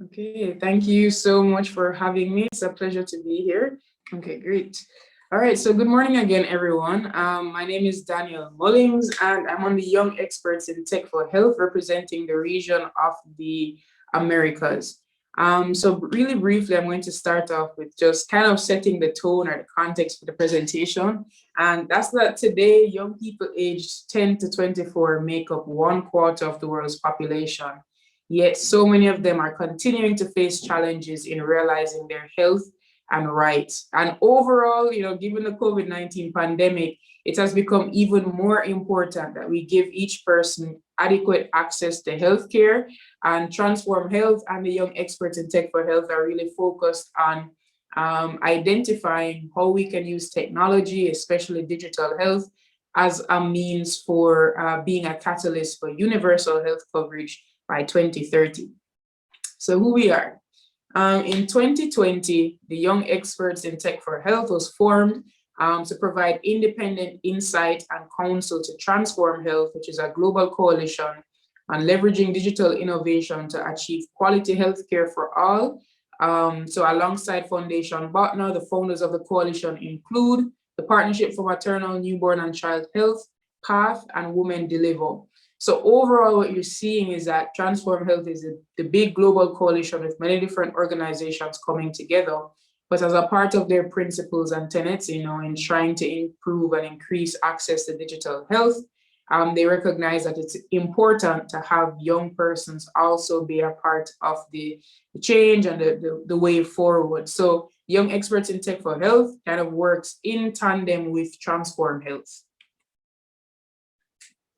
Okay, thank you so much for having me. It's a pleasure to be here. Okay, great. All right, so good morning again, everyone. My name is Danielle Mullings, and I'm on the Young Experts in Tech for Health, representing the region of the Americas. So really briefly, I'm going to start off with just kind of setting the tone or the context for the presentation. And that's that today, young people aged 10 to 24 make up 1/4 of the world's population. Yet so many of them are continuing to face challenges in realizing their health and rights. And overall, given the COVID-19 pandemic, it has become even more important that we give each person adequate access to healthcare. And Transform Health and the Young Experts in Tech for Health are really focused on identifying how we can use technology, especially digital health, as a means for being a catalyst for universal health coverage by 2030. So who we are. In 2020, the Young Experts in Tech for Health was formed to provide independent insight and counsel to Transform Health, which is a global coalition on leveraging digital innovation to achieve quality healthcare for all. So alongside Foundation Botner, the founders of the coalition include the Partnership for Maternal, Newborn and Child Health, PATH, and Women Deliver. So overall, what you're seeing is that Transform Health is the big global coalition with many different organizations coming together. But as a part of their principles and tenets, in trying to improve and increase access to digital health, they recognize that it's important to have young persons also be a part of the change and the way forward. So Young Experts in Tech for Health kind of works in tandem with Transform Health.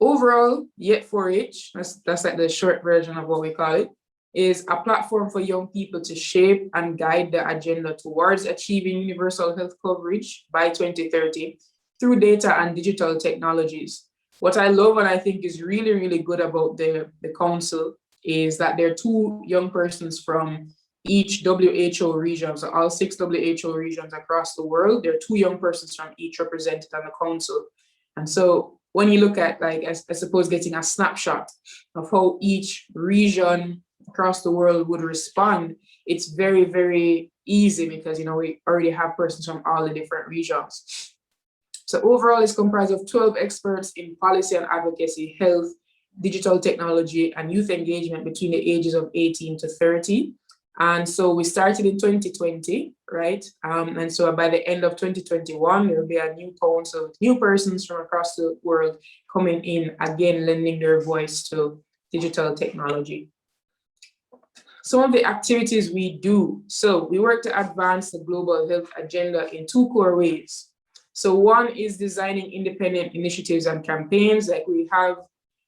Overall, Yet 4-H, that's like the short version of what we call it, is a platform for young people to shape and guide the agenda towards achieving universal health coverage by 2030 through data and digital technologies. What I love and I think is really, really good about the council is that there are two young persons from each WHO region, so all 6 WHO regions across the world. There are two young persons from each represented on the council. And so when you look at, like, I suppose, getting a snapshot of how each region across the world would respond, it's very, very easy because, we already have persons from all the different regions. So overall, it's comprised of 12 experts in policy and advocacy, health, digital technology, and youth engagement between the ages of 18 to 30. And so we started in 2020, right? And so by the end of 2021, there will be a new council with new persons from across the world coming in, again, lending their voice to digital technology. Some of the activities we do. So we work to advance the global health agenda in 2 core ways. So one is designing independent initiatives and campaigns, like we have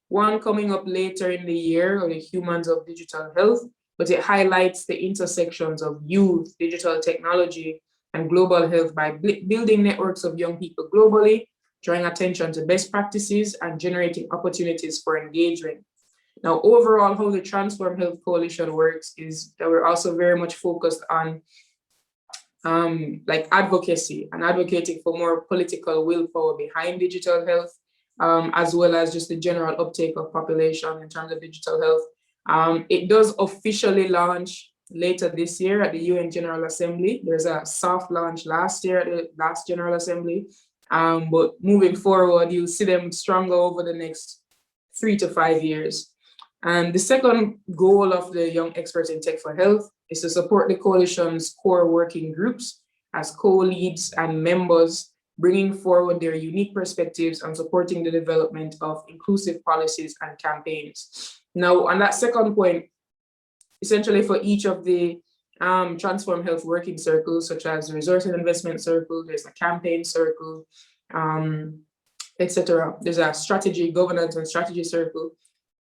one coming up later in the year, or the Humans of Digital Health, but it highlights the intersections of youth, digital technology, and global health by building networks of young people globally, drawing attention to best practices, and generating opportunities for engagement. Now, overall, how the Transform Health Coalition works is that we're also very much focused on like advocacy and advocating for more political willpower behind digital health, as well as just the general uptake of population in terms of digital health. It does officially launch later this year at the UN General Assembly. There's a soft launch last year at the last General Assembly, but moving forward, you'll see them stronger over the next 3 to 5 years. And the second goal of the Young Experts in Tech for Health is to support the coalition's core working groups as co-leads and members, bringing forward their unique perspectives and supporting the development of inclusive policies and campaigns. Now, on that second point, essentially for each of the Transform Health working circles, such as the Resource and Investment Circle, there's a campaign circle, etc. There's a strategy, governance and strategy circle.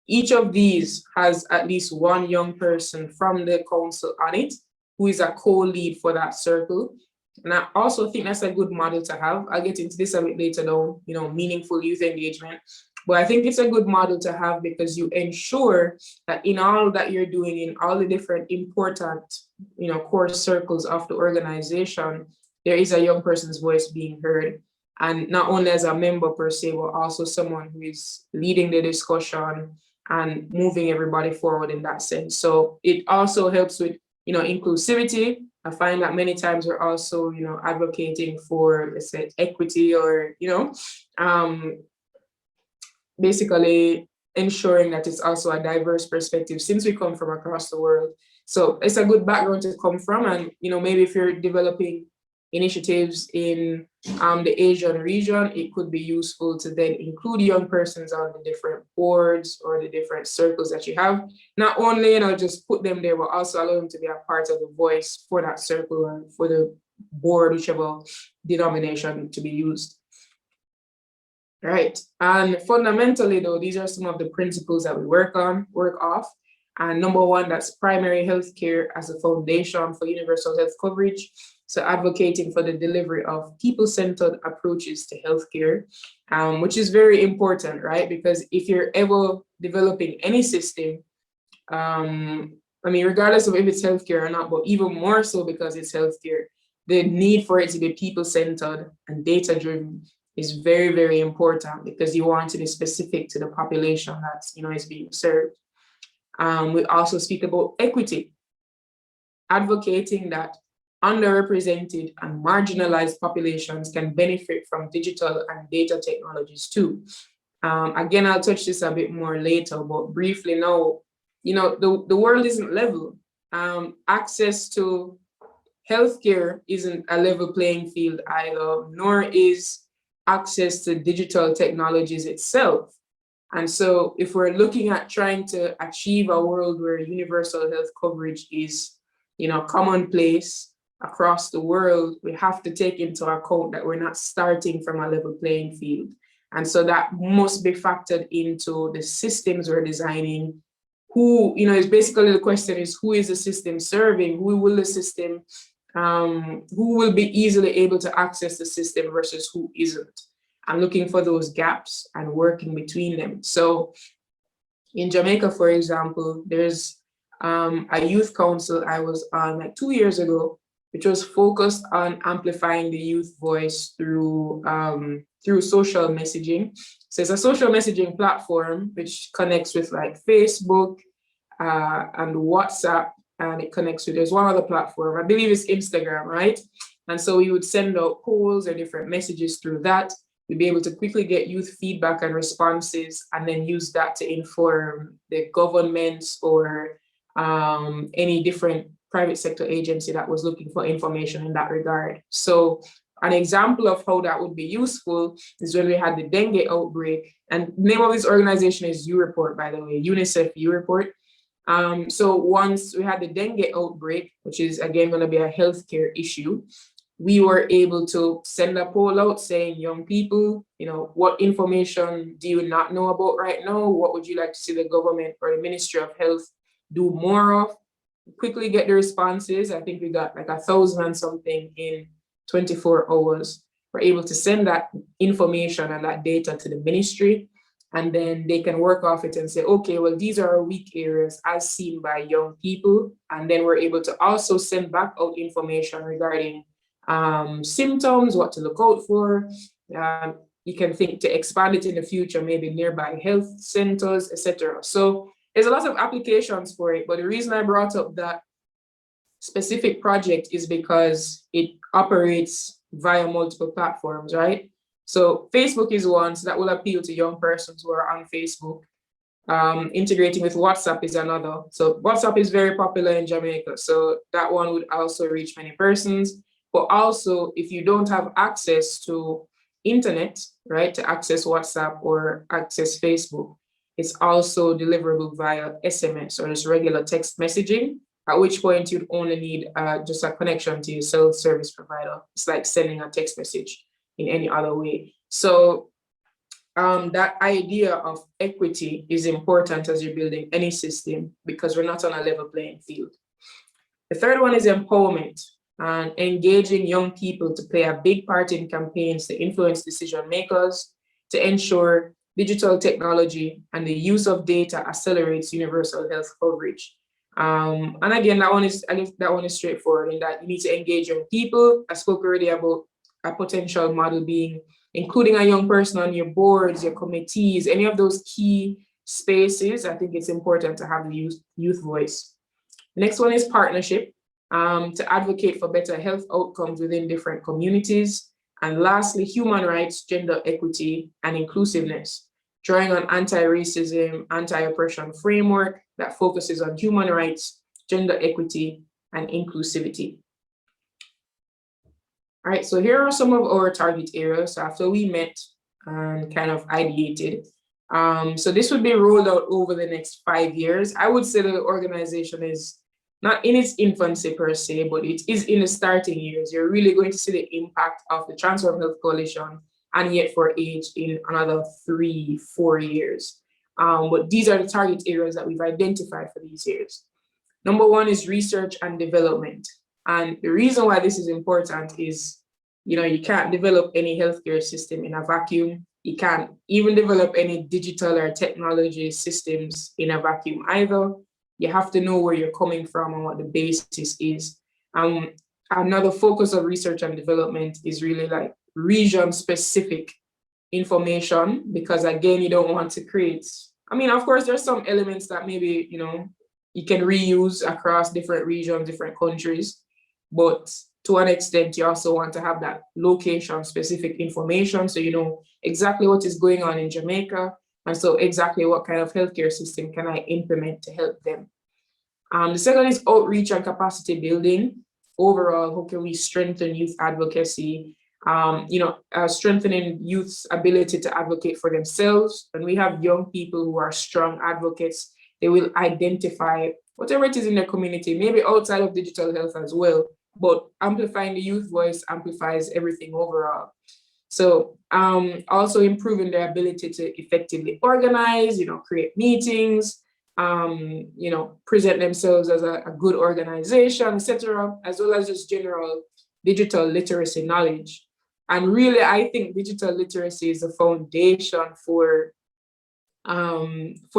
Each of these has at least one young person from the council on it who is a co-lead for that circle. And I also think that's a good model to have. I'll get into this a bit later down, meaningful youth engagement. But I think it's a good model to have because you ensure that in all that you're doing, in all the different important, core circles of the organization, there is a young person's voice being heard. And not only as a member per se, but also someone who is leading the discussion, and moving everybody forward in that sense. So it also helps with, inclusivity. I find that many times we're also, advocating for, let's say, equity or, basically ensuring that it's also a diverse perspective since we come from across the world. So it's a good background to come from. And, maybe if you're developing initiatives in the Asian region, it could be useful to then include young persons on the different boards or the different circles that you have. Not only, just put them there, but also allow them to be a part of the voice for that circle or for the board, whichever denomination to be used. Right. And fundamentally, though, these are some of the principles that we work off. And number one, that's primary health care as a foundation for universal health coverage. So advocating for the delivery of people-centered approaches to healthcare, which is very important, right? Because if you're ever developing any system, regardless of if it's healthcare or not, but even more so because it's healthcare, the need for it to be people-centered and data-driven is very, very important because you want to be specific to the population that's, is being served. We also speak about equity, advocating that underrepresented and marginalized populations can benefit from digital and data technologies too. Again, I'll touch this a bit more later, but briefly now, the world isn't level. Access to healthcare isn't a level playing field either, nor is access to digital technologies itself. And so if we're looking at trying to achieve a world where universal health coverage is, commonplace across the world, we have to take into account that we're not starting from a level playing field. And so that must be factored into the systems we're designing. Who, is basically the question is, who is the system serving? Who will the system who will be easily able to access the system versus who isn't, and looking for those gaps and working between them. So in Jamaica, for example, there's a youth council I was on like 2 years ago, which was focused on amplifying the youth voice through social messaging. So it's a social messaging platform which connects with like Facebook and WhatsApp, and it connects with, there's one other platform, I believe it's Instagram, right? And so we would send out polls or different messages through that. We'd be able to quickly get youth feedback and responses, and then use that to inform the governments or any different private sector agency that was looking for information in that regard. So an example of how that would be useful is when we had the dengue outbreak, and the name of this organization is U-Report, by the way, UNICEF U-Report. So once we had the dengue outbreak, which is again going to be a healthcare issue, we were able to send a poll out saying, young people, what information do you not know about right now? What would you like to see the government or the Ministry of Health do more of? Quickly get the responses. I think we got like 1,000 and something in 24 hours. We're able to send that information and that data to the ministry, and then they can work off it and say, okay, well, these are our weak areas as seen by young people. And then we're able to also send back out information regarding symptoms, what to look out for. You can think to expand it in the future, maybe nearby health centers, etc. So there's a lot of applications for it, but the reason I brought up that specific project is because it operates via multiple platforms, right? So Facebook is one, so that will appeal to young persons who are on Facebook. Integrating with WhatsApp is another. So WhatsApp is very popular in Jamaica, so that one would also reach many persons. But also, if you don't have access to internet, right, to access WhatsApp or access Facebook, it's also deliverable via SMS or just regular text messaging, at which point you'd only need just a connection to your cell service provider. It's like sending a text message in any other way. So that idea of equity is important as you're building any system, because we're not on a level playing field. The third one is empowerment, and engaging young people to play a big part in campaigns to influence decision makers, to ensure digital technology and the use of data accelerates universal health coverage. And again, that one is straightforward in that you need to engage young people. I spoke already about a potential model being including a young person on your boards, your committees, any of those key spaces, I think it's important to have the youth voice. Next one is partnership, to advocate for better health outcomes within different communities. And lastly, human rights, gender equity, and inclusiveness, drawing on anti-racism, anti-oppression framework that focuses on human rights, gender equity, and inclusivity. All right, so here are some of our target areas after we met and kind of ideated. So this would be rolled out over the next 5 years. I would say the organization is not in its infancy per se, but it is in the starting years. You're really going to see the impact of the Transform Health Coalition and Yet for Age in another 3-4 years. But these are the target areas that we've identified for these years. Number one is research and development. And the reason why this is important is, you can't develop any healthcare system in a vacuum. You can't even develop any digital or technology systems in a vacuum either. You have to know where you're coming from and what the basis is. Another focus of research and development is really like region-specific information, because again, you don't want to create, of course, there's some elements that maybe, you can reuse across different regions, different countries, but to an extent, you also want to have that location-specific information so you know exactly what is going on in Jamaica, and so exactly what kind of healthcare system can I implement to help them. The second is outreach and capacity building. Overall, how can we strengthen youth advocacy? Strengthening youth's ability to advocate for themselves. When we have young people who are strong advocates, they will identify whatever it is in their community, maybe outside of digital health as well, but amplifying the youth voice amplifies everything overall. So also improving their ability to effectively organize, create meetings, present themselves as a good organization, etc., as well as just general digital literacy knowledge. And really, I think digital literacy is the foundation for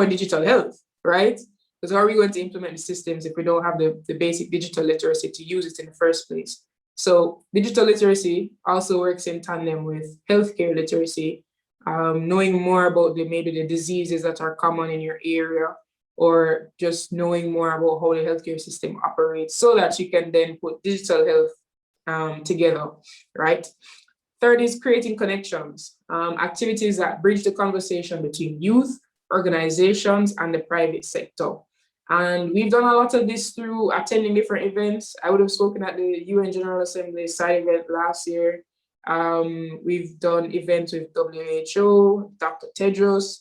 digital health, right? Because how are we going to implement the systems if we don't have the basic digital literacy to use it in the first place? So digital literacy also works in tandem with healthcare literacy, knowing more about maybe the diseases that are common in your area, or just knowing more about how the healthcare system operates so that you can then put digital health together, right? Third is creating connections, activities that bridge the conversation between youth, organizations, and the private sector. And we've done a lot of this through attending different events. I would have spoken at the UN General Assembly side event last year. We've done events with WHO, Dr. Tedros,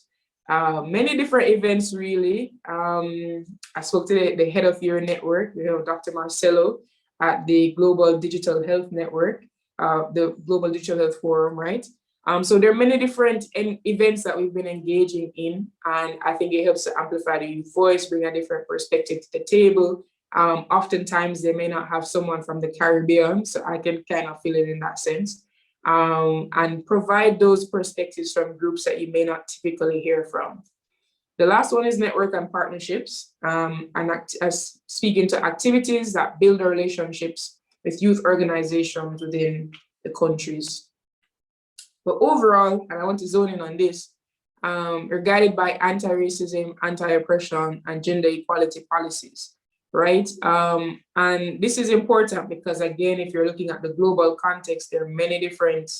many different events really. I spoke to the head of your network, Dr. Marcelo, at the Global Digital Health Network, the Global Digital Health Forum, right? So there are many different events that we've been engaging in, and I think it helps to amplify the youth voice, bring a different perspective to the table. Oftentimes they may not have someone from the Caribbean, so I can kind of fill it in that sense, and provide those perspectives from groups that you may not typically hear from. The last one is network and partnerships, and speaking to activities that build relationships with youth organizations within the countries. But overall, and I want to zone in on this, we're guided by anti-racism, anti-oppression, and gender equality policies, right? And this is important because, again, if you're looking at the global context, there are many different,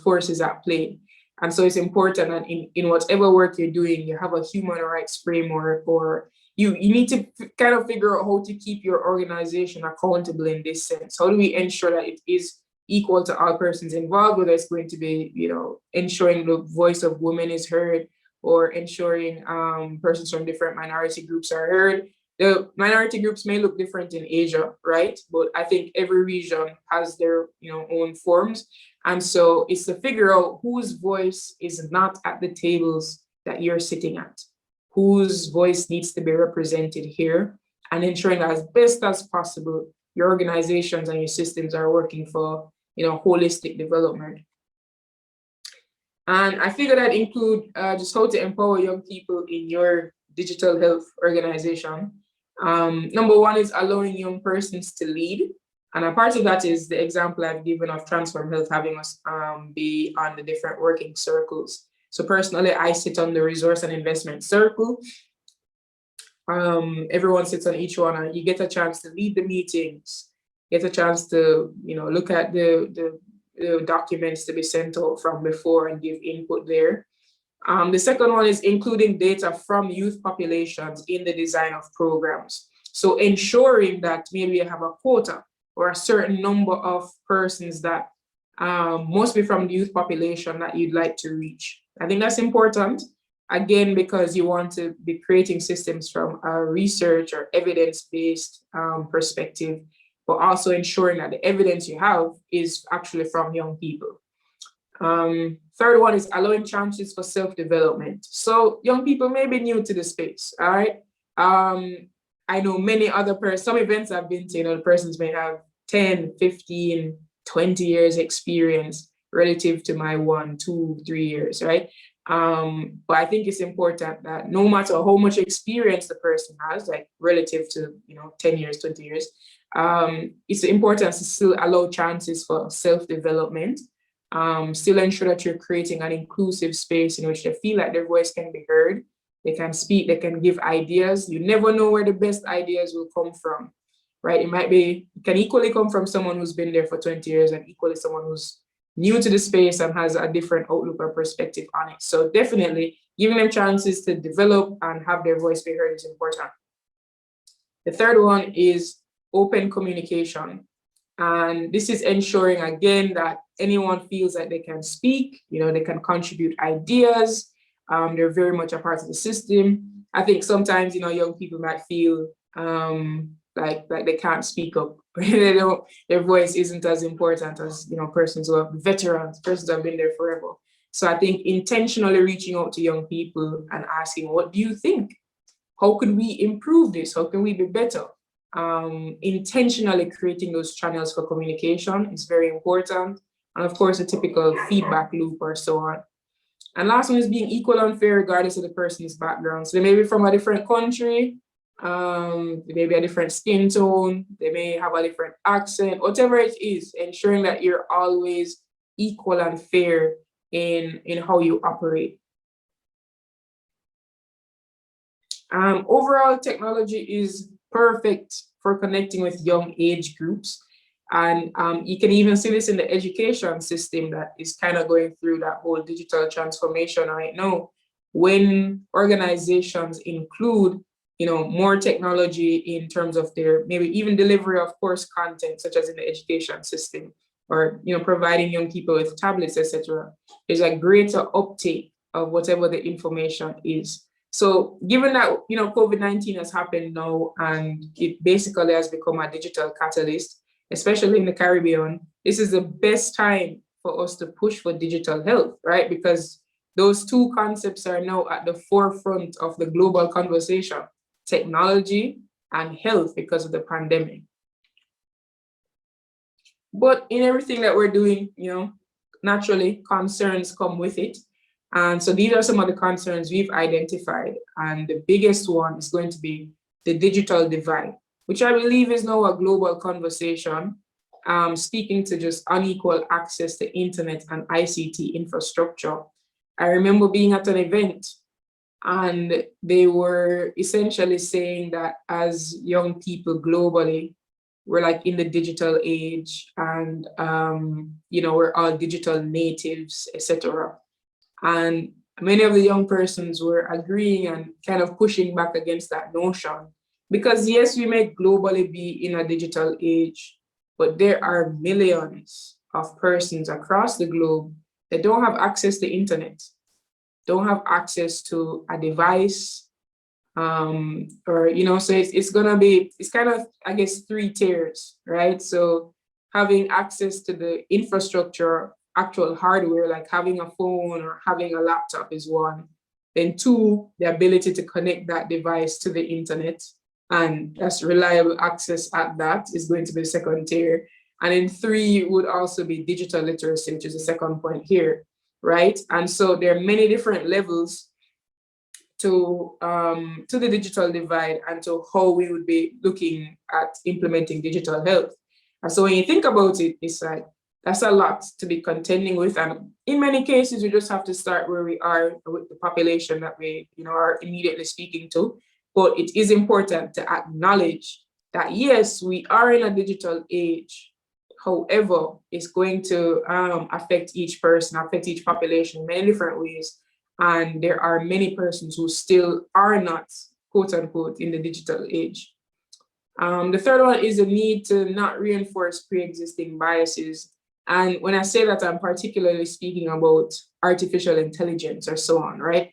forces at play. And so it's important that in whatever work you're doing, you have a human rights framework, or you need to kind of figure out how to keep your organization accountable in this sense. How do we ensure that it is equal to all persons involved, whether it's going to be, ensuring the voice of women is heard, or ensuring persons from different minority groups are heard. The minority groups may look different in Asia, right? But I think every region has their own forms. And so it's to figure out whose voice is not at the tables that you're sitting at, whose voice needs to be represented here, and ensuring that as best as possible, your organizations and your systems are working for holistic development. And I figured I'd include just how to empower young people in your digital health organization. Number one is allowing young persons to lead. And a part of that is the example I've given of Transform Health having us be on the different working circles. So personally, I sit on the resource and investment circle. Everyone sits on each one, and you get a chance to lead the meetings, get a chance to, look at the documents to be sent out from before and give input there. The second one is including data from youth populations in the design of programs. So ensuring that maybe you have a quota or a certain number of persons that must be from the youth population that you'd like to reach. I think that's important, again, because you want to be creating systems from a research or evidence-based perspective, but also ensuring that the evidence you have is actually from young people. Third one is allowing chances for self-development. So young people may be new to the space, all right? I know many other persons, some events I've been to, the persons may have 10, 15, 20 years experience relative to my 1, 2, 3 years, right? But I think it's important that no matter how much experience the person has, like relative to, 10 years, 20 years, it's important to still allow chances for self-development. Still ensure that you're creating an inclusive space in which they feel like their voice can be heard, they can speak, they can give ideas. You never know where the best ideas will come from, right? It can equally come from someone who's been there for 20 years and equally someone who's new to the space and has a different outlook or perspective on it. So definitely giving them chances to develop and have their voice be heard is important. The third one is open communication. And this is ensuring, again, that anyone feels like they can speak, they can contribute ideas. They're very much a part of the system. I think sometimes, young people might feel like they can't speak up. Their voice isn't as important as, persons who are veterans, persons who have been there forever. So I think intentionally reaching out to young people and asking, what do you think? How could we improve this? How can we be better? Intentionally creating those channels for communication is very important. And of course, a typical feedback loop or so on. And last one is being equal and fair regardless of the person's background. So they may be from a different country, they may be a different skin tone, they may have a different accent, whatever it is, ensuring that you're always equal and fair in how you operate. Overall, technology is perfect for connecting with young age groups. And you can even see this in the education system that is kind of going through that whole digital transformation right now. When organizations include, more technology in terms of their maybe even delivery of course content, such as in the education system, or providing young people with tablets, etc., there's a greater uptake of whatever the information is. So given that, COVID-19 has happened now and it basically has become a digital catalyst, especially in the Caribbean, this is the best time for us to push for digital health, right? Because those two concepts are now at the forefront of the global conversation, technology and health, because of the pandemic. But in everything that we're doing, naturally concerns come with it. And so these are some of the concerns we've identified. And the biggest one is going to be the digital divide, which I believe is now a global conversation, speaking to just unequal access to internet and ICT infrastructure. I remember being at an event and they were essentially saying that as young people globally, we're like in the digital age and, we're all digital natives, etc. And many of the young persons were agreeing and kind of pushing back against that notion. Because yes, we may globally be in a digital age, but there are millions of persons across the globe that don't have access to internet, don't have access to a device, or, so it's kind of, I guess, 3 tiers, right? So having access to the infrastructure, actual hardware, like having a phone or having a laptop is one. Then 2, the ability to connect that device to the internet, and that's reliable access at that is going to be the second tier. And then 3 would also be digital literacy, which is the second point here, right? And so there are many different levels to the digital divide and to how we would be looking at implementing digital health. And so when you think about it, it's like that's a lot to be contending with. And in many cases, we just have to start where we are with the population that we, are immediately speaking to. But it is important to acknowledge that, yes, we are in a digital age. However, it's going to affect each person, affect each population in many different ways. And there are many persons who still are not, quote unquote, in the digital age. The third one is the need to not reinforce pre-existing biases. And when I say that, I'm particularly speaking about artificial intelligence or so on, right?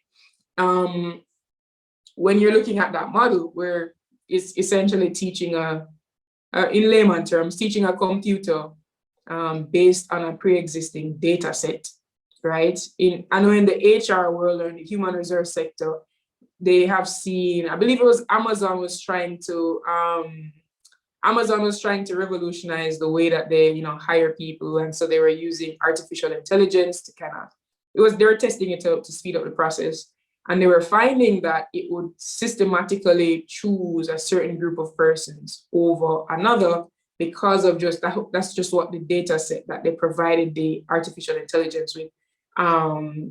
When you're looking at that model where it's essentially teaching in layman terms, teaching a computer based on a pre-existing data set, right? I know in the HR world or in the human resource sector, they have seen, I believe it was Amazon was trying to revolutionize the way that they, hire people. And so they were using artificial intelligence to they were testing it out to speed up the process. And they were finding that it would systematically choose a certain group of persons over another because of that's just what the data set that they provided the artificial intelligence with.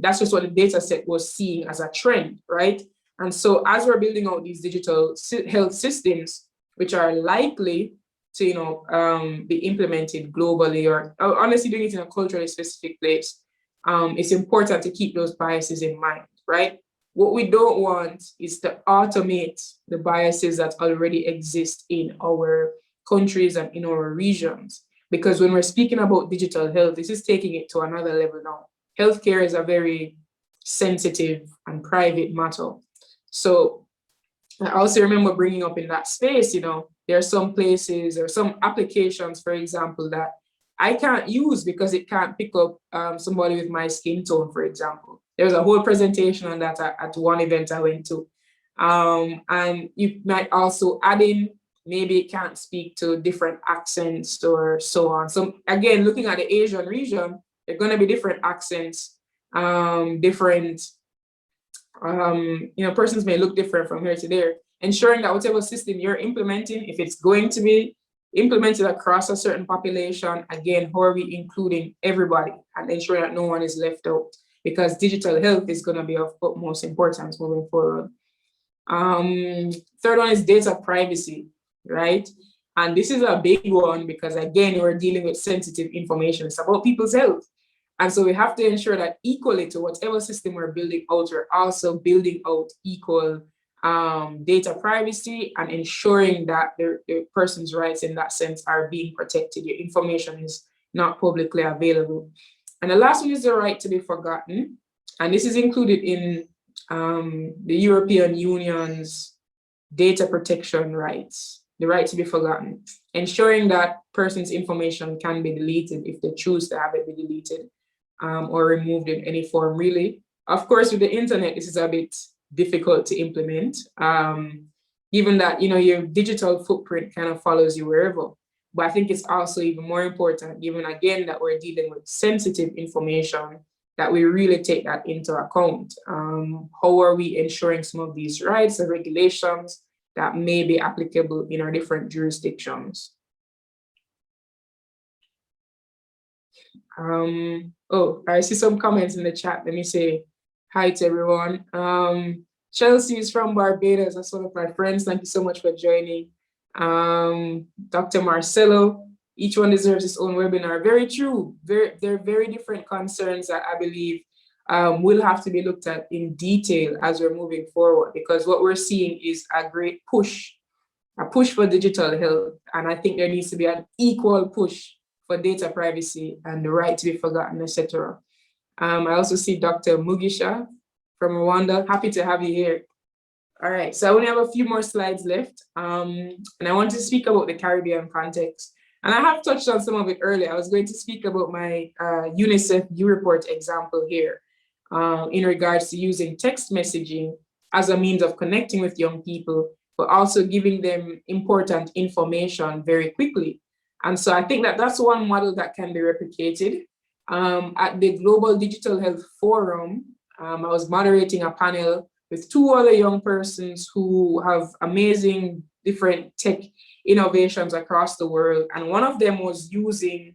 That's just what the data set was seeing as a trend, right? And so as we're building out these digital health systems, which are likely to, be implemented globally or honestly doing it in a culturally specific place, it's important to keep those biases in mind, right? What we don't want is to automate the biases that already exist in our countries and in our regions. Because when we're speaking about digital health, this is taking it to another level now. Healthcare is a very sensitive and private matter. So I also remember bringing up in that space, there are some places or some applications, for example, that I can't use because it can't pick up somebody with my skin tone, for example. There was a whole presentation on that at one event I went to. And you might also add in, maybe it can't speak to different accents or so on. So again, looking at the Asian region, there are going to be different accents, persons may look different from here to there. Ensuring that whatever system you're implementing, if it's going to be implemented across a certain population, again, how are we including everybody and ensuring that no one is left out? Because digital health is going to be of utmost importance moving forward. Third one is data privacy, right? And this is a big one because, again, we're dealing with sensitive information. It's about people's health. And so we have to ensure that equally to whatever system we're building out, we're also building out equal data privacy and ensuring that the person's rights in that sense are being protected. Your information is not publicly available. And the last one is the right to be forgotten. And this is included in the European Union's data protection rights, the right to be forgotten, ensuring that person's information can be deleted if they choose to have it be deleted or removed in any form, really. Of course, with the internet, this is a bit difficult to implement, given that, your digital footprint kind of follows you wherever. But I think it's also even more important, given again that we're dealing with sensitive information, that we really take that into account. How are we ensuring some of these rights and regulations that may be applicable in our different jurisdictions? I see some comments in the chat. Let me say hi to everyone. Chelsea is from Barbados. That's one of my friends. Thank you so much for joining. Dr. Marcelo, each one deserves its own webinar. Very true. They're very different concerns that I believe will have to be looked at in detail as we're moving forward, because what we're seeing is a great push, a push for digital health. And I think there needs to be an equal push for data privacy and the right to be forgotten, etc. I also see Dr. Mugisha from Rwanda. Happy to have you here. All right, so I only have a few more slides left. And I want to speak about the Caribbean context. And I have touched on some of it earlier. I was going to speak about my UNICEF U-Report example here in regards to using text messaging as a means of connecting with young people, but also giving them important information very quickly. And so I think that that's one model that can be replicated. At the Global Digital Health Forum, I was moderating a panel with two other young persons who have amazing different tech innovations across the world. And one of them was using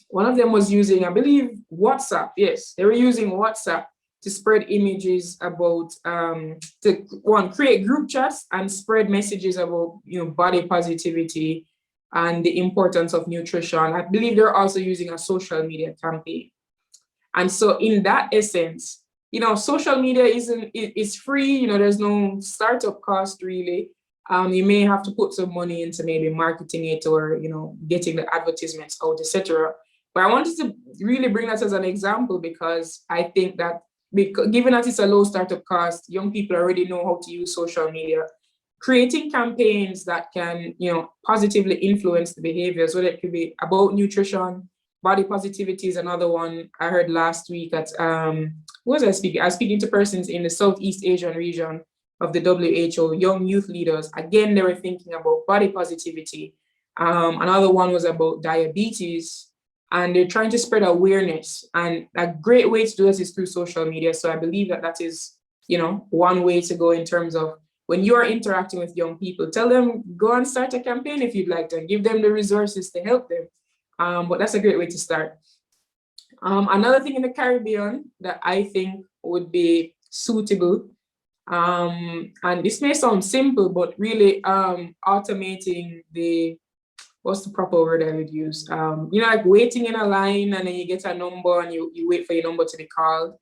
one of them was using, I believe, WhatsApp. Yes, they were using WhatsApp to spread images about, to one, create group chats and spread messages about, body positivity and the importance of nutrition. I believe they're also using a social media campaign. And so in that essence, social media is free, there's no startup cost really. You may have to put some money into maybe marketing it or, getting the advertisements out, etc. But I wanted to really bring that as an example because I think that given that it's a low startup cost, young people already know how to use social media. Creating campaigns that can, positively influence the behaviors, whether it could be about nutrition, body positivity is another one I heard last week at, who was I speaking? I was speaking to persons in the Southeast Asian region of the WHO, young youth leaders. Again, they were thinking about body positivity. Another one was about diabetes, and they're trying to spread awareness. And a great way to do this is through social media. So I believe that is, one way to go in terms of when you are interacting with young people, tell them, go and start a campaign if you'd like to, and give them the resources to help them. But that's a great way to start. Another thing in the Caribbean that I think would be suitable, and this may sound simple, but really automating what's the proper word I would use? Like waiting in a line and then you get a number and you wait for your number to be called.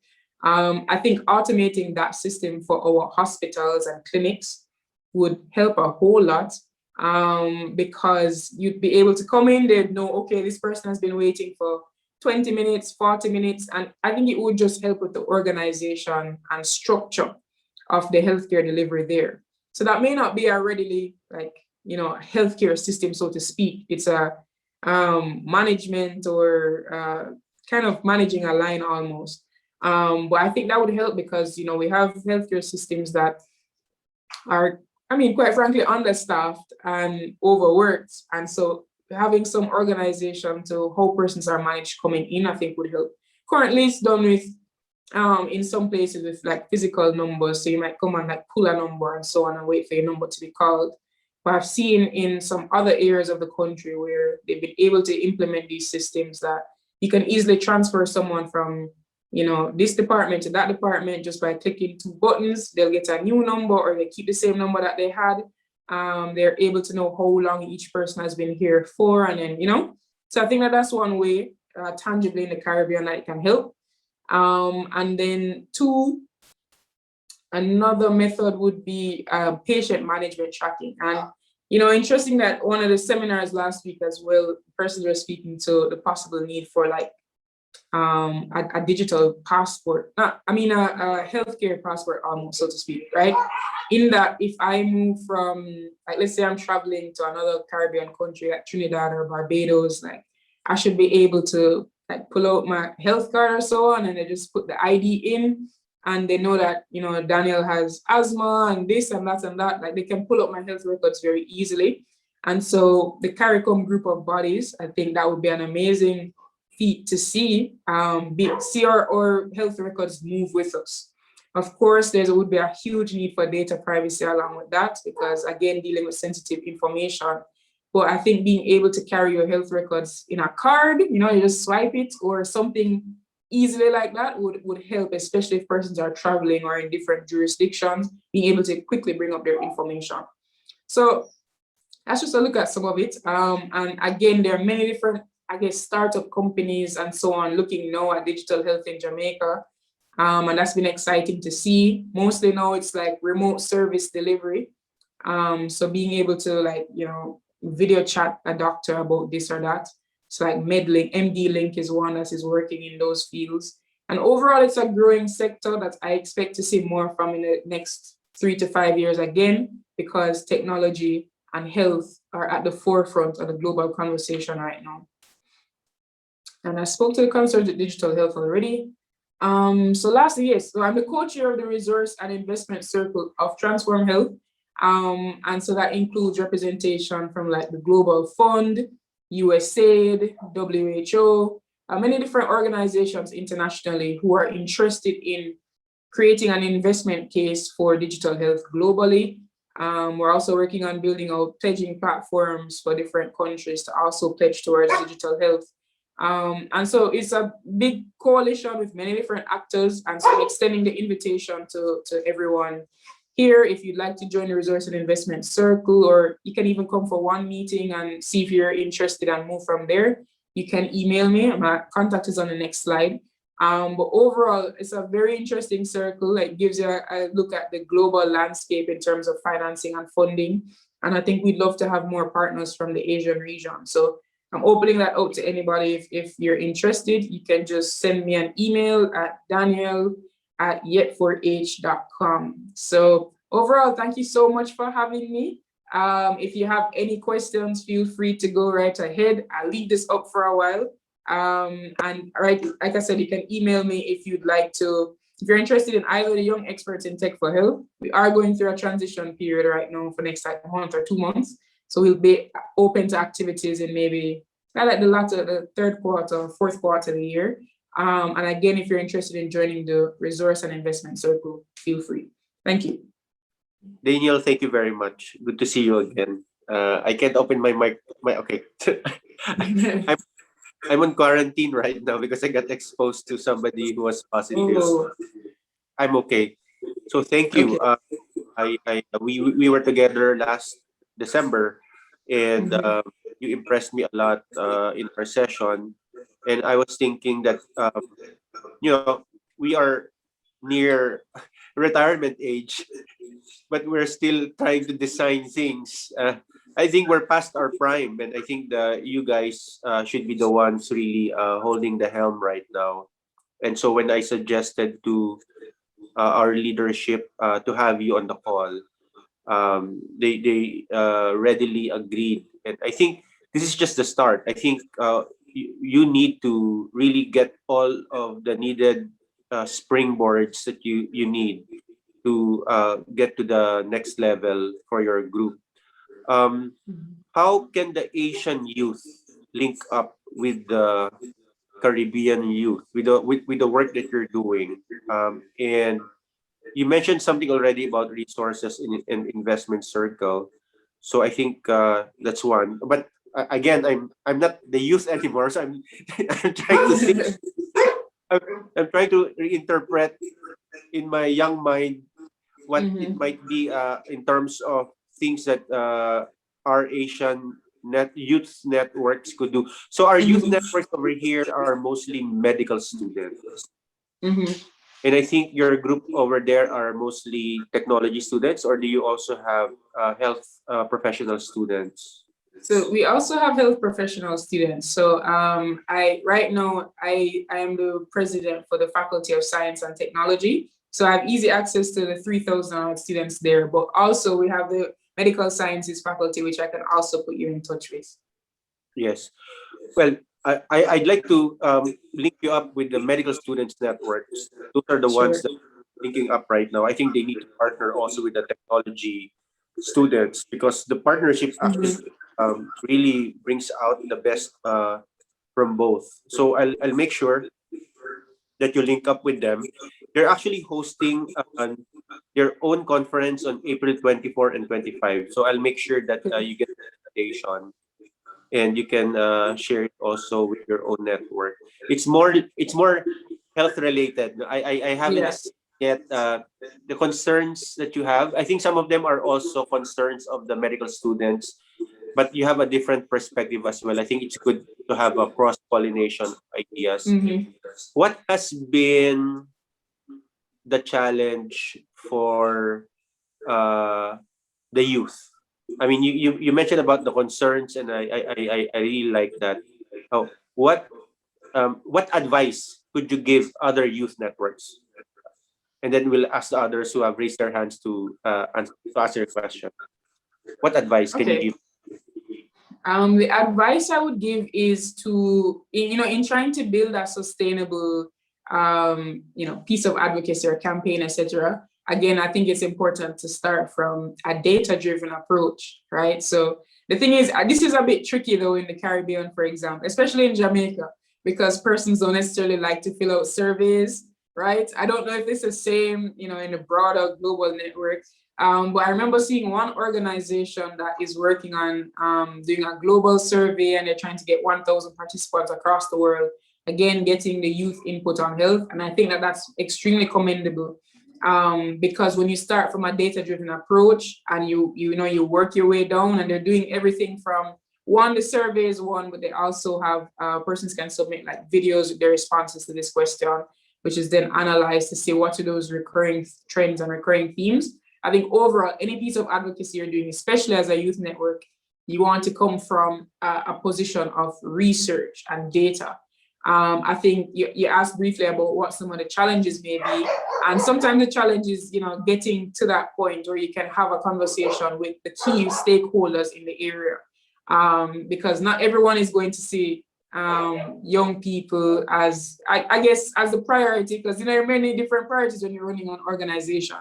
I think automating that system for our hospitals and clinics would help a whole lot. Because you'd be able to come in, they'd know, okay, this person has been waiting for 20 minutes, 40 minutes. And I think it would just help with the organization and structure of the healthcare delivery there. So that may not be a readily healthcare system, so to speak. It's a management or kind of managing a line almost. But I think that would help because, we have healthcare systems that are, quite frankly, understaffed and overworked. And so having some organization to how persons are managed coming in, I think would help. Currently, it's done with, in some places with like physical numbers. So you might come and like pull a number and so on and wait for your number to be called. But I've seen in some other areas of the country where they've been able to implement these systems that you can easily transfer someone from this department to that department just by clicking two buttons. They'll get a new number or they keep the same number that they had. They're able to know how long each person has been here for. And then, so I think that's one way tangibly in the Caribbean that it can help. And then two, another method would be patient management tracking. And, interesting that one of the seminars last week as well, persons were speaking to the possible need for like a digital passport, a healthcare passport almost, so to speak, right? In that if I move from, like, let's say I'm traveling to another Caribbean country like Trinidad or Barbados, like I should be able to like pull out my health card or so on, and I just put the ID in and they know that, Danielle has asthma and this and that and that, like they can pull up my health records very easily. And so the CARICOM group of bodies, I think that would be an amazing feat to see our health records move with us. Of course, there would be a huge need for data privacy along with that, because again, dealing with sensitive information. But I think being able to carry your health records in a card, you just swipe it or something easily like that would help, especially if persons are traveling or in different jurisdictions, being able to quickly bring up their information. So that's just a look at some of it. And again, there are many different, startup companies and so on looking now at digital health in Jamaica. And that's been exciting to see. Mostly now it's like remote service delivery. So being able to video chat a doctor about this or that. So like MedLink, MD Link is one that is working in those fields. And overall, it's a growing sector that I expect to see more from in the next 3 to 5 years again, because technology and health are at the forefront of the global conversation right now. And I spoke to the concept of digital health already. So lastly, yes, so I'm the co-chair of the Resource and Investment Circle of Transform Health. And so that includes representation from like the Global Fund, USAID, WHO, many different organizations internationally who are interested in creating an investment case for digital health globally. We're also working on building out pledging platforms for different countries to also pledge towards digital health. And so it's a big coalition with many different actors. And so I'm extending the invitation to everyone here. If you'd like to join the Resource and Investment Circle, or you can even come for one meeting and see if you're interested and move from there, you can email me. My contact is on the next slide. But overall, it's a very interesting circle. It gives you a look at the global landscape in terms of financing and funding. And I think we'd love to have more partners from the Asian region. So I'm opening that out to anybody. If you're interested, you can just send me an email at Danielle@yet4h.com. So overall, thank you so much for having me. If you have any questions, feel free to go right ahead. I'll leave this up for a while. And right, like I said, you can email me if you'd like to. If you're interested in either the Young Experts in Tech for Health, we are going through a transition period right now for next like month or 2 months. So we'll be open to activities in maybe like the third quarter, fourth quarter of the year. And again, if you're interested in joining the Resource and Investment Circle, feel free. Thank you. Danielle, thank you very much. Good to see you again. I can't open my mic. Okay. I'm I'm on quarantine right now because I got exposed to somebody who was positive. Oh, I'm okay. So thank you. okay. We were together last December, and Mhm. you impressed me a lot in our session. And I was thinking that you know we are near retirement age, but we're still trying to design things. I think we're past our prime, and I think you guys should be the ones really holding the helm right now. And so when I suggested to our leadership to have you on the call, they readily agreed, and I think this is just the start. I think you need to really get all of the needed springboards that you need to get to the next level for your group. Um, how can the Asian youth link up with the Caribbean youth with the work that you're doing? And you mentioned something already about resources in investment circle. So I think that's one. But again, I'm not the youth anymore. So I'm I'm trying to think. I'm, I'm trying to reinterpret in my young mind what it Mhm. might be in terms of things that our Asian youth networks could do. So our youth Mhm. networks over here are mostly medical students. Mhm. And I think your group over there are mostly technology students, or do you also have health professional students? So we also have health professional students. So I right now I am the president for the Faculty of Science and Technology. So I have easy access to the 3,000 students there. But also we have the medical sciences faculty, which I can also put you in touch with. Yes. Well, I'd like to link you up with the medical students networks. Those are the ones Sure. that are linking up right now. I think they need to partner also with the technology students because the partnership actually Mhm. really brings out the best from both. So I'll make sure that you link up with them. They're actually hosting their own conference on April 24 and 25. So I'll make sure that you get the invitation and you can share it also with your own network. It's more health related. I haven't Yes. seen yet the concerns that you have. I think some of them are also concerns of the medical students, but you have a different perspective as well. I think it's good to have a cross pollination of ideas. Mhm. What has been the challenge for uh, the youth? I mean, you mentioned about the concerns, and I really like that. Oh, what advice could you give other youth networks? And then we'll ask the others who have raised their hands to answer your question. What advice can you Okay. give? The advice I would give is to, in trying to build a sustainable, piece of advocacy or campaign, etc. Again, I think it's important to start from a data-driven approach, right? So the thing is, this is a bit tricky though in the Caribbean, for example, especially in Jamaica, because persons don't necessarily like to fill out surveys, right? I don't know if it's the same, in the broader global network, But I remember seeing one organization that is working on doing a global survey, and they're trying to get 1,000 participants across the world, again, getting the youth input on health. And I think that that's extremely commendable, because when you start from a data-driven approach and you work your way down, and they're doing everything from the survey is one, but they also have persons can submit like videos with their responses to this question, which is then analyzed to see what are those recurring trends and recurring themes. I think overall, any piece of advocacy you're doing, especially as a youth network, you want to come from a position of research and data. I think you asked briefly about what some of the challenges may be. And sometimes the challenge is, getting to that point where you can have a conversation with the key stakeholders in the area. Because not everyone is going to see young people as, I guess, as the priority, because there are many different priorities when you're running an organization.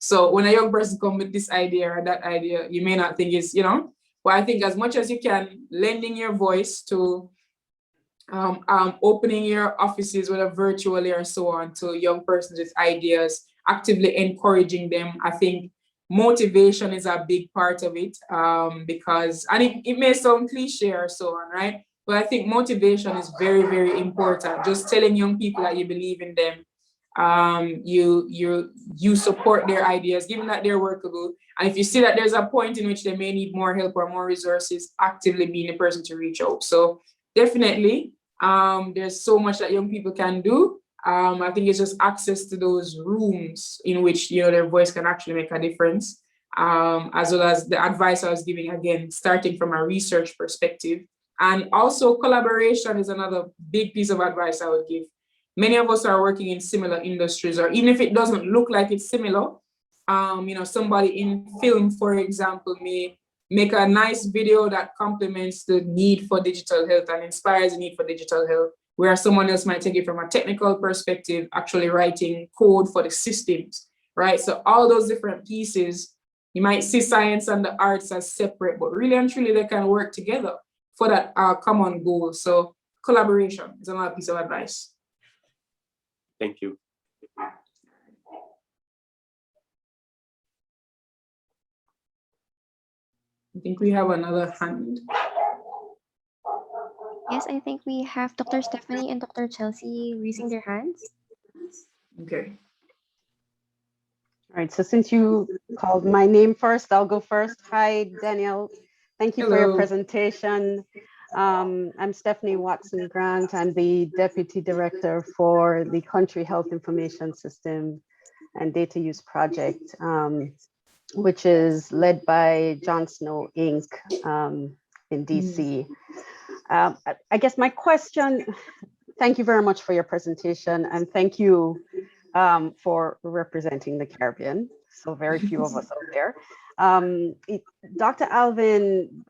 So when a young person comes with this idea or that idea, you may not think it's, but I think as much as you can, lending your voice to opening your offices, whether virtually or so on, to young persons with ideas, actively encouraging them. I think motivation is a big part of it, because, and it may sound cliche or so on, right? But I think motivation is very, very important. Just telling young people that you believe in them, you support their ideas, given that they're workable. And if you see that there's a point in which they may need more help or more resources, actively being the person to reach out. So definitely, there's so much that young people can do. I think it's just access to those rooms in which their voice can actually make a difference, as well as the advice I was giving, again, starting from a research perspective. And also collaboration is another big piece of advice I would give. Many of us are working in similar industries, or even if it doesn't look like it's similar, somebody in film, for example, may make a nice video that complements the need for digital health and inspires the need for digital health, whereas someone else might take it from a technical perspective, actually writing code for the systems, right? So all those different pieces, you might see science and the arts as separate, but really and truly they can work together for that common goal. So collaboration is another piece of advice. Thank you. I think we have another hand. Yes, I think we have Dr. Stephanie and Dr. Chelsea raising their hands. Okay. All right, so since you called my name first, I'll go first. Hi, Danielle. Thank you for your presentation. I'm Stephanie Watson Grant. I'm the Deputy Director for the Country Health Information System and Data Use Project, which is led by John Snow Inc. In DC. I guess my question, thank you very much for your presentation, and thank you for representing the Caribbean. So very few of us out there. Dr. Alvin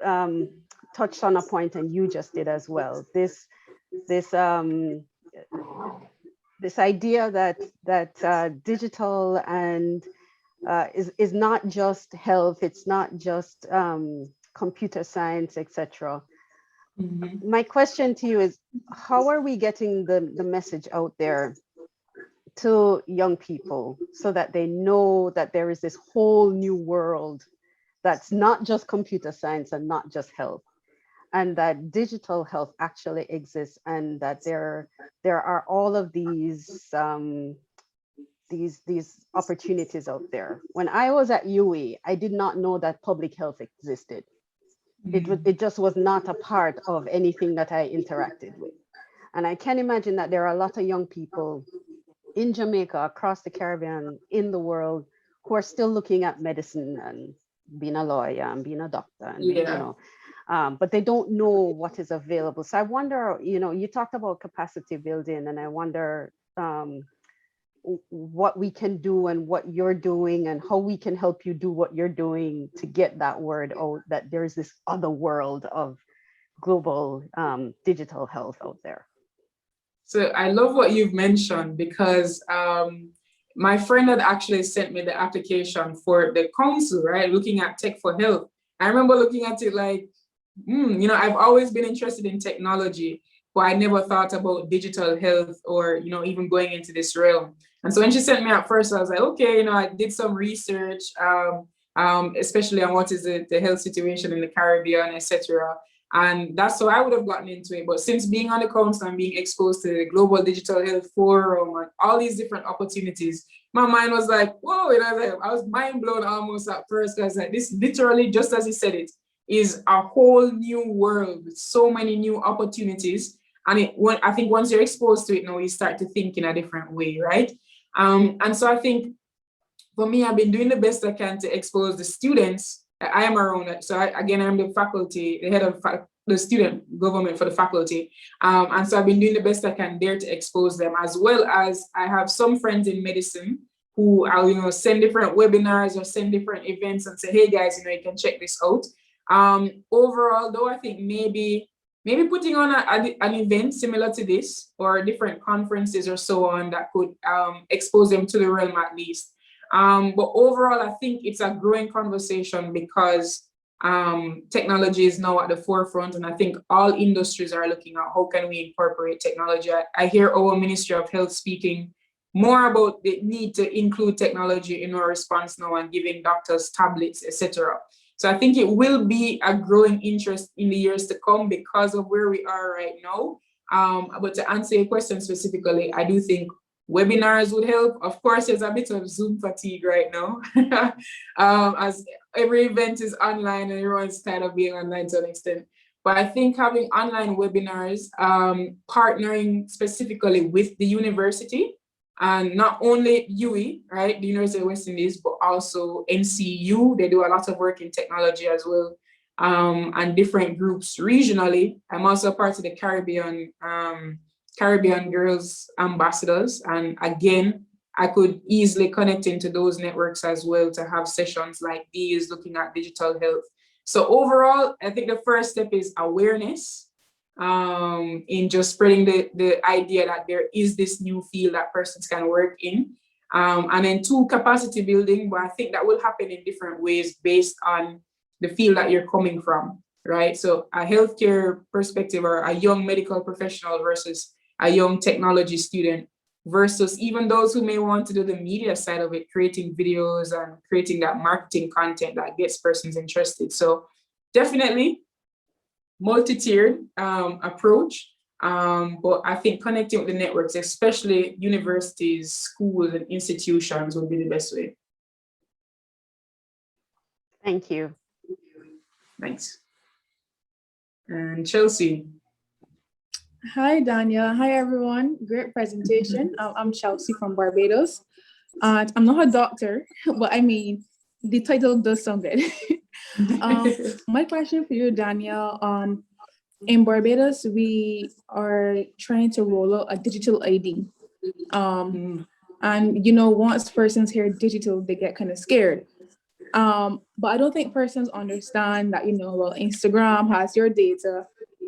touched on a point, and you just did as well. This idea that digital and is not just health, it's not just computer science, etc. Mm-hmm. My question to you is, how are we getting the message out there to young people so that they know that there is this whole new world that's not just computer science and not just health, and that digital health actually exists, and that there are all of these opportunities out there. When I was at UE, I did not know that public health existed. It just was not a part of anything that I interacted with. And I can imagine that there are a lot of young people in Jamaica, across the Caribbean, in the world, who are still looking at medicine and being a lawyer and being a doctor, and but they don't know what is available. So I wonder, you talked about capacity building, and I wonder what we can do and what you're doing and how we can help you do what you're doing to get that word out, that there's this other world of global digital health out there. So I love what you've mentioned, because my friend had actually sent me the application for the council, right? Looking at tech for health. I remember looking at it like, I've always been interested in technology, but I never thought about digital health or, even going into this realm. And so when she sent me at first, I was like, okay, I did some research. especially on what is the health situation in the Caribbean, etc. And that's how I would have gotten into it. But since being on the council and being exposed to the Global Digital Health Forum and all these different opportunities, my mind was like, whoa, and I was mind blown almost at first, because like, this literally, just as he said it, is a whole new world with so many new opportunities. And I think once you're exposed to it now, you start to think in a different way, right? And so I think for me, I've been doing the best I can to expose the students. I am around it. So again, I'm the faculty, the head of the student government for the faculty. And so I've been doing the best I can there to expose them, as well as I have some friends in medicine who I'll, send different webinars or send different events and say, hey guys, you can check this out. Overall, though, I think maybe putting on an event similar to this, or different conferences or so on, that could expose them to the realm at least. But overall, I think it's a growing conversation, because technology is now at the forefront, and I think all industries are looking at how can we incorporate technology. I hear our Ministry of Health speaking more about the need to include technology in our response now, and giving doctors tablets, etc. So I think it will be a growing interest in the years to come because of where we are right now. But to answer your question specifically, I do think webinars would help. Of course, there's a bit of Zoom fatigue right now, as every event is online and everyone's tired of being online to an extent. But I think having online webinars, partnering specifically with the university, and not only UE, right, the University of West Indies, but also NCU. They do a lot of work in technology as well, and different groups regionally. I'm also part of the Caribbean Girls Ambassadors. And again, I could easily connect into those networks as well to have sessions like these looking at digital health. So overall, I think the first step is awareness, in just spreading the idea that there is this new field that persons can work in. And then 2, capacity building, but I think that will happen in different ways based on the field that you're coming from, right? So a healthcare perspective, or a young medical professional versus a young technology student, versus even those who may want to do the media side of it, creating videos and creating that marketing content that gets persons interested. So definitely multi-tiered approach, but I think connecting with the networks, especially universities, schools, and institutions, would be the best way. Thank you. Thanks. And Chelsea. Hi, Danielle. Hi, everyone. Great presentation. I'm Chelsea from Barbados. I'm not a doctor, but I mean, the title does sound good. My question for you, Danielle, in Barbados, we are trying to roll out a digital ID. And, once persons hear digital, they get kind of scared. But I don't think persons understand that, well, Instagram has your data,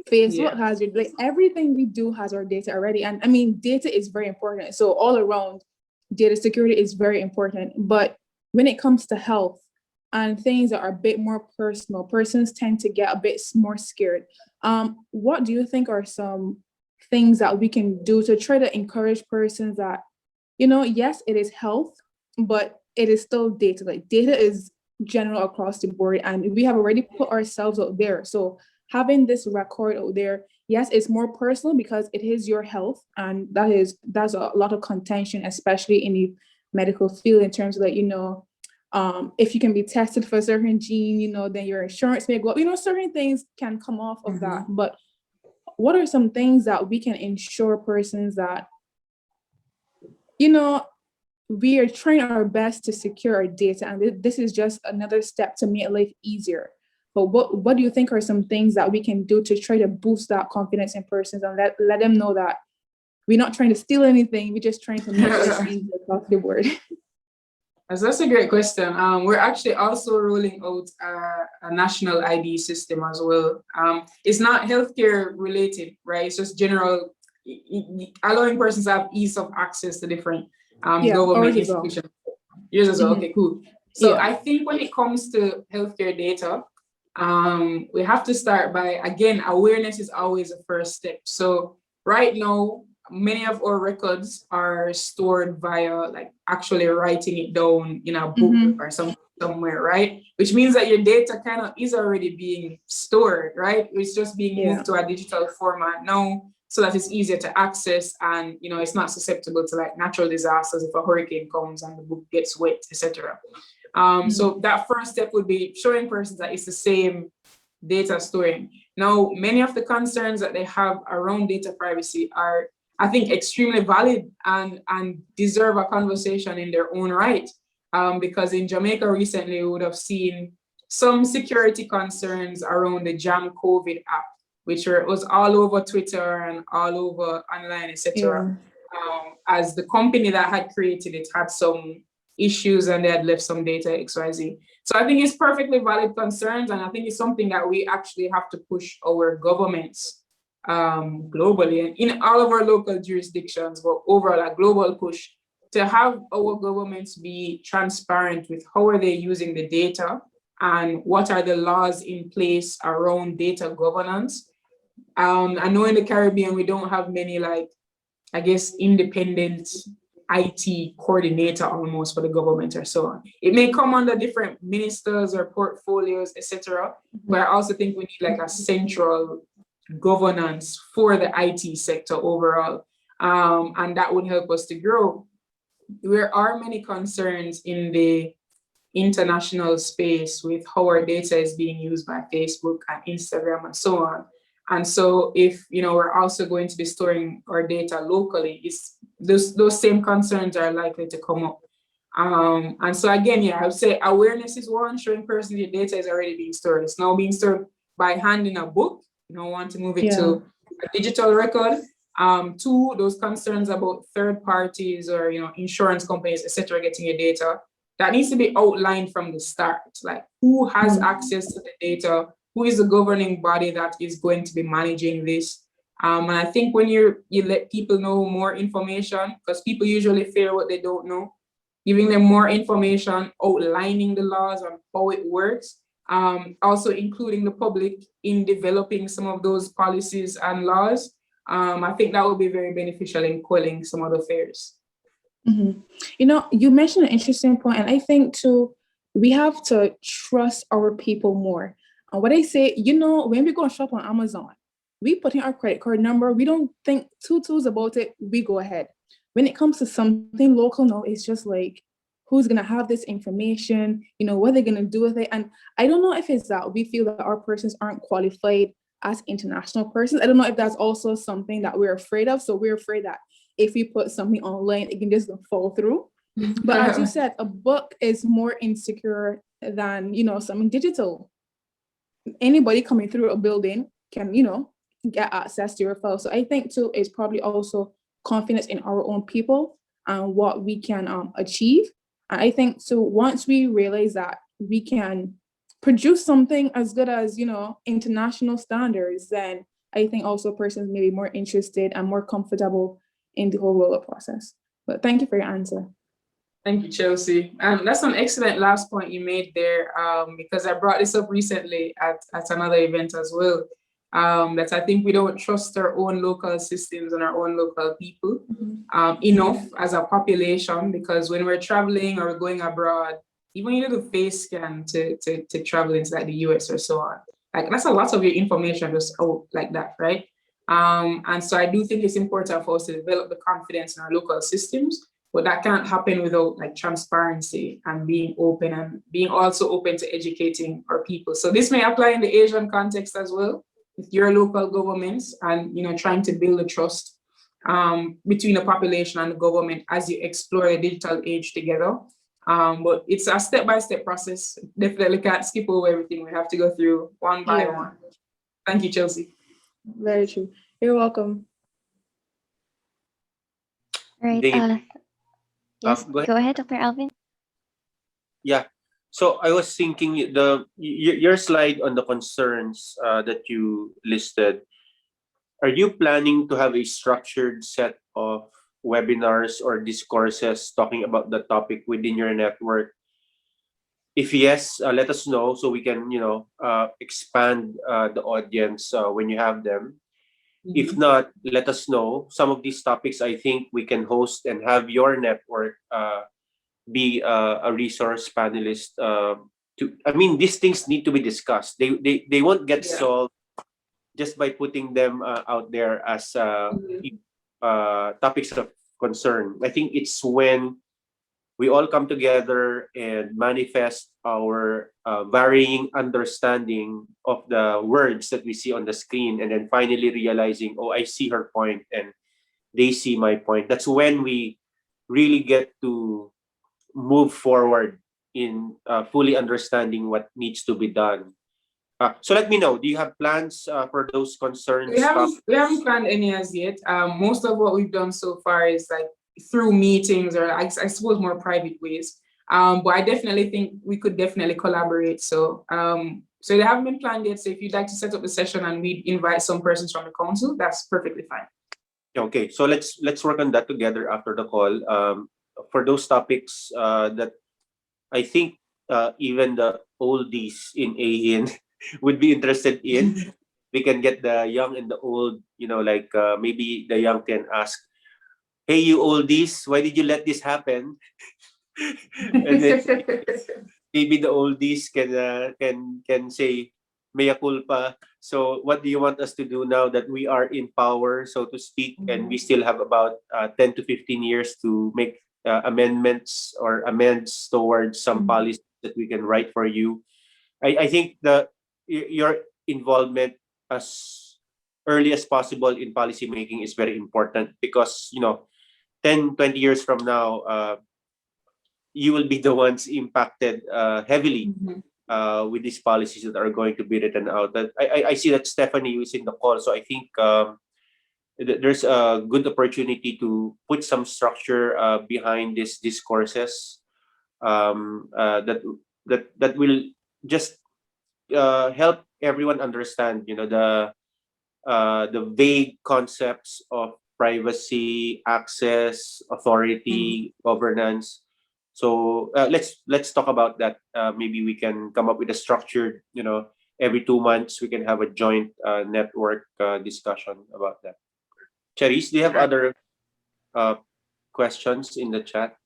Facebook has your, like, everything we do has our data already. And I mean, data is very important. So all around, data security is very important. But when it comes to health and things that are a bit more personal, persons tend to get a bit more scared. What do you think are some things that we can do to try to encourage persons that, yes, it is health, but it is still data. Like, data is general across the board, and we have already put ourselves out there. So having this record out there, yes, it's more personal because it is your health, and that's a lot of contention, especially in the medical field, in terms of, like, if you can be tested for a certain gene, then your insurance may go up. Certain things can come off of that. But what are some things that we can ensure persons that, we are trying our best to secure our data, and this is just another step to make life easier. But what do you think are some things that we can do to try to boost that confidence in persons and let them know that we're not trying to steal anything, we're just trying to make life easier across the board? That's a great question. We're actually also rolling out a national ID system as well. It's not healthcare related, right? It's just general, allowing persons to have ease of access to different government institutions. Yours as well. Okay, cool. So I think when it comes to healthcare data, we have to start by, again, awareness is always a first step. So right now, many of our records are stored via, like, actually writing it down in a book or some somewhere, right? Which means that your data kind of is already being stored, right? It's just being moved to a digital format now so that it's easier to access, and it's not susceptible to like natural disasters if a hurricane comes and the book gets wet, etc. So that first step would be showing persons that it's the same data storing. Now, many of the concerns that they have around data privacy are, I think, extremely valid and deserve a conversation in their own right. Because in Jamaica recently, we would have seen some security concerns around the Jam COVID app, which was all over Twitter and all over online, etc. As the company that had created it had some issues and they had left some data XYZ. So I think it's perfectly valid concerns, and I think it's something that we actually have to push our governments globally and in all of our local jurisdictions, but overall a global push to have our governments be transparent with how are they using the data and what are the laws in place around data governance. I know in the Caribbean, we don't have many, like, I guess, independent IT coordinator almost for the government or so on. It may come under different ministers or portfolios, etc. But I also think we need like a central governance for the IT sector overall. And that would help us to grow. There are many concerns in the international space with how our data is being used by Facebook and Instagram and so on. And so if we're also going to be storing our data locally, those same concerns are likely to come up. And so again, I would say awareness is one, showing persons your data is already being stored. It's now being stored by hand in a book. Want to move it to a digital record. Two, those concerns about third parties or insurance companies, etc., getting your data, that needs to be outlined from the start. Like, who has access to the data? Who is the governing body that is going to be managing this? And I think when you let people know more information, because people usually fear what they don't know, giving them more information, outlining the laws and how it works, also including the public in developing some of those policies and laws, I think that would be very beneficial in quelling some of the fears. You mentioned an interesting point, and I think too, we have to trust our people more. And what I say, when we go and shop on Amazon, we put in our credit card number, we don't think two twos about it, we go ahead. When it comes to something local, no, it's just like, who's gonna have this information, what they're gonna do with it. And I don't know if it's that we feel that our persons aren't qualified as international persons. I don't know if that's also something that we're afraid of. So we're afraid that if we put something online, it can just fall through. But as you said, a book is more insecure than, something digital. Anybody coming through a building can, get access to your file. So I think too, it's probably also confidence in our own people and what we can achieve. And I think so once we realize that we can produce something as good as, international standards, then I think also persons may be more interested and more comfortable in the whole rollout process. But thank you for your answer. Thank you, Chelsea. That's an excellent last point you made there, because I brought this up recently at another event as well, that I think we don't trust our own local systems and our own local people enough as a population, because when we're traveling or going abroad, even you do the face scan to travel into like the US or so on, like that's a lot of your information just out like that, right? And so I do think it's important for us to develop the confidence in our local systems. But that can't happen without like transparency and being open and being also open to educating our people. So this may apply in the Asian context as well, with your local governments and trying to build a trust between the population and the government as you explore the digital age together. But it's a step-by-step process. Definitely can't skip over everything. We have to go through one by one. Thank you, Chelsea. Very true. You're welcome. All right. Yes, go ahead, Dr. Alvin. Yeah. So I was thinking your slide on the concerns that you listed. Are you planning to have a structured set of webinars or discourses talking about the topic within your network? If yes, let us know so we can expand the audience when you have them. If not, let us know. Some of these topics I think we can host and have your network be a resource panelist. I mean, these things need to be discussed. They won't get Yeah. solved just by putting them out there as Mhm. topics of concern. I think it's when we all come together and manifest our varying understanding of the words that we see on the screen, and then finally realizing, oh, I see her point and they see my point. That's when we really get to move forward in fully understanding what needs to be done. So let me know, do you have plans for those We concerns? haven't planned any as yet. Most of what we've done so far is like through meetings or I suppose more private ways. But I definitely think we could definitely collaborate. So they haven't been planned yet. So if you'd like to set up a session and we invite some persons from the council, that's perfectly fine. Okay, so let's work on that together after the call. For those topics that I think even the oldies in AeHIN would be interested in, we can get the young and the old. Like maybe the young can ask, "Hey, you oldies, why did you let this happen?" And then maybe the oldies can say mea culpa. So what do you want us to do now that we are in power, so to speak, and we still have about 10 to 15 years to make amendments or amends towards some policies that we can write for you? I think your involvement as early as possible in policy making is very important, because 10, 20 years from now, you will be the ones impacted heavily with these policies that are going to be written out. That I see that Stephanie is in the call, so I think there's a good opportunity to put some structure behind these discourses, that will just help everyone understand, the vague concepts of privacy, access, authority, governance. So let's talk about that. Maybe we can come up with a structured, every 2 months we can have a joint network discussion about that. Cherise, do you have other uh, questions in the chat?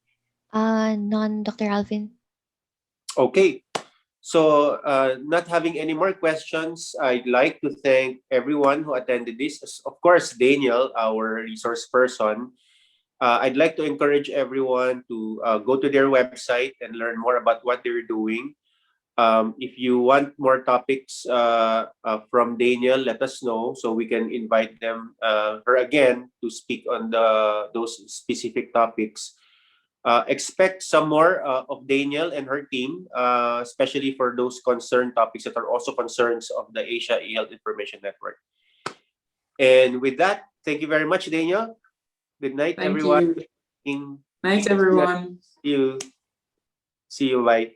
None, Dr. Alvin. Okay. So, not having any more questions, I'd like to thank everyone who attended this. Of course, Danielle, our resource person. I'd like to encourage everyone to go to their website and learn more about what they're doing. If you want more topics from Danielle, let us know so we can invite her again to speak on those specific topics. Expect some more of Danielle and her team, especially for those concerned topics that are also concerns of the Asia eHealth Information Network. And with that, thank you very much, Danielle. Good night, Thank everyone. you. Night, everyone. See you. See you. Bye.